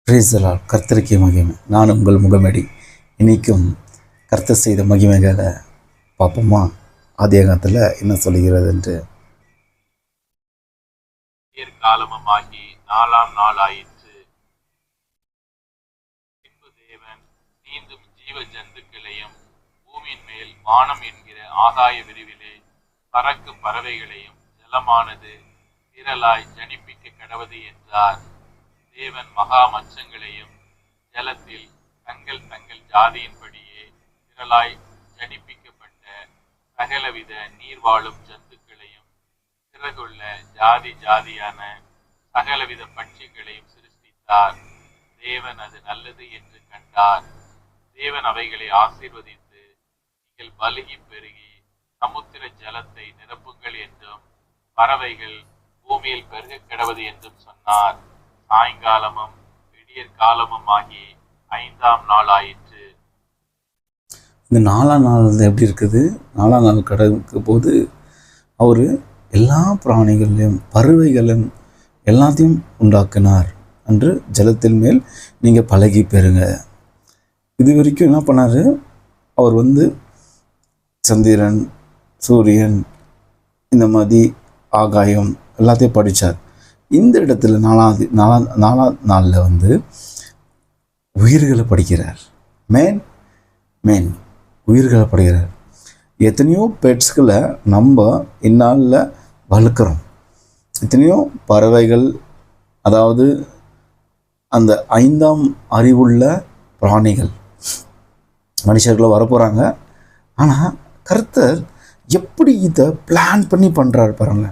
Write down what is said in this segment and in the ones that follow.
Praise the Lord. கர்த்தருக்கே மகிமை. நான் உங்கள் முகமடி. இன்னைக்கும் கர்த்தர் செய்த மகிமைகளை பார்ப்போமா? ஆதியாகமத்தில் என்ன சொல்லுகிறது என்று. காலமாகி 4ஆம் நாள் ஆயிற்று. பின்பு தேவன் நீந்தும் ஜீவ ஜந்துக்களையும் பூமியின் மேல் வானம் என்கிற ஆகாய விரிவிலே பறக்கும் பறவைகளையும் ஜலமானது திரளாய் ஜனிப்பிக்க கடவது என்றார். தேவன் மகா மச்சங்களையும் ஜலத்தில் தங்கள் தங்கள் ஜாதியின்படியே திரளாய் ஜனிப்பிக்கப்பட்ட சகலவித நீர்வாழும் ஜந்துக்களையும் சிறகுள்ள ஜாதி ஜாதியான சகலவித பட்சிகளையும் சிருஷ்டித்தார். தேவன் அது நல்லது என்று கண்டார். தேவன் அவைகளை ஆசீர்வதித்து, நீங்கள் பலுகி பெருகி சமுத்திர ஜலத்தை நிரப்புங்கள் என்றும் பறவைகள் பூமியில் பெருக கிடவது என்றும் சொன்னார். சாயங்காலமும் விடியற் காலமும் ஆகி 5ஆம் நாள் ஆயிற்று. இந்த 4ஆம் நாள் எப்படி இருக்குது? 4ஆம் நாள் கடக்கும் போது அவர் எல்லா பிராணிகளையும் பறவைகளும் எல்லாத்தையும் உண்டாக்கினார் என்று ஜலத்தின் மேல் நீங்கள் பழகி பெறுங்க. இது வரைக்கும் என்ன பண்ணார்? அவர் சந்திரன், சூரியன், இந்த மாதிரி ஆகாயம் எல்லாத்தையும் படித்தார். இந்த இடத்துல 4ஆம் நாளில் உயிர்களை படிக்கிறார். மேன் உயிர்களை படிக்கிறார். எத்தனையோ பெட்ஸ்களை நம்ம இந்நாளில் வளர்க்குறோம். எத்தனையோ பறவைகள், அதாவது அந்த 5ஆம் அறிவுள்ள பிராணிகள் மனுஷர்களை வரப்போகிறாங்க. ஆனால் கர்த்தர் எப்படி இதை பிளான் பண்ணி பண்ணுறாரு பாருங்க.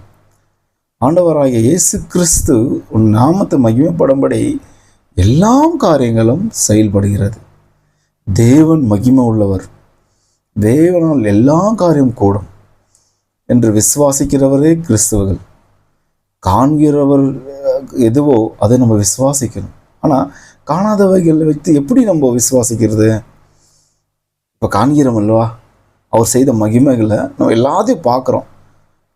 ஆண்டவராகிய இயேசு கிறிஸ்து உன் நாமத்தை மகிமைப்படும்படி எல்லா காரியங்களும் செயல்படுகிறது. தேவன் மகிமை உள்ளவர். தேவனால் எல்லா காரியம் கூடும் என்று விசுவாசிக்கிறவரே கிறிஸ்தவர்கள். காண்கிறவர் எதுவோ அதை நம்ம விசுவாசிக்கணும். ஆனால் காணாதவைகளை வைத்து எப்படி நம்ம விசுவாசிக்கிறது? இப்போ காண்கிறோம் அல்லவா, அவர் செய்த மகிமைகளை நம்ம எல்லாத்தையும் பார்க்குறோம்.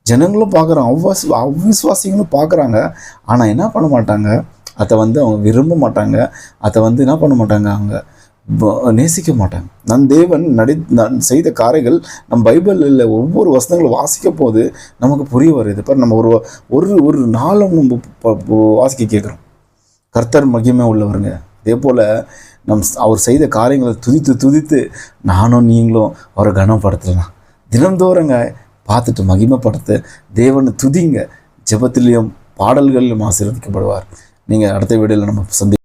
ஜனங்களும் பார்க்குறாங்க, அவ்விசுவாசிகளும் பார்க்குறாங்க. ஆனால் என்ன பண்ண மாட்டாங்க? அதை அவங்க விரும்ப மாட்டாங்க. அதை என்ன பண்ண மாட்டாங்க? அவங்க நேசிக்க மாட்டாங்க. தேவன் நான் செய்த காரியங்கள் நம் பைபிளில் ஒவ்வொரு வசனங்களும் வாசிக்க போது நமக்கு புரிய வருது. இப்போ நம்ம ஒரு நாளும் நம்ம வாசிக்க கேட்குறோம். கர்த்தர் மகிமை உள்ளவருங்க. அதே போல் அவர் செய்த காரியங்களை துதித்து நானும் நீங்களும் அவரை கனப்படுத்தலாம். தினந்தோறுங்க பார்த்துட்டு மகிமைப்படுத்த தேவனை துதிங்க. ஜெபத்திலையும் பாடல்களிலும் ஆசீர்வதிக்கப்படுவார். நீங்கள் அடுத்த வீடியோவில் நம்ம